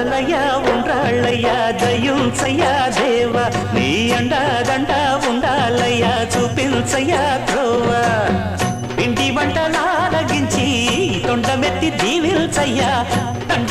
ఉండాలయ్యా ఉండాలయ్యా దయుంచయ్యా దేవా నీ అండదండ ఉండాలయ్యా చూపించయ్యా త్రోవా పిండి వంటలారగించి తొండమెత్తి దీవిల్చయ్యా తండ్రి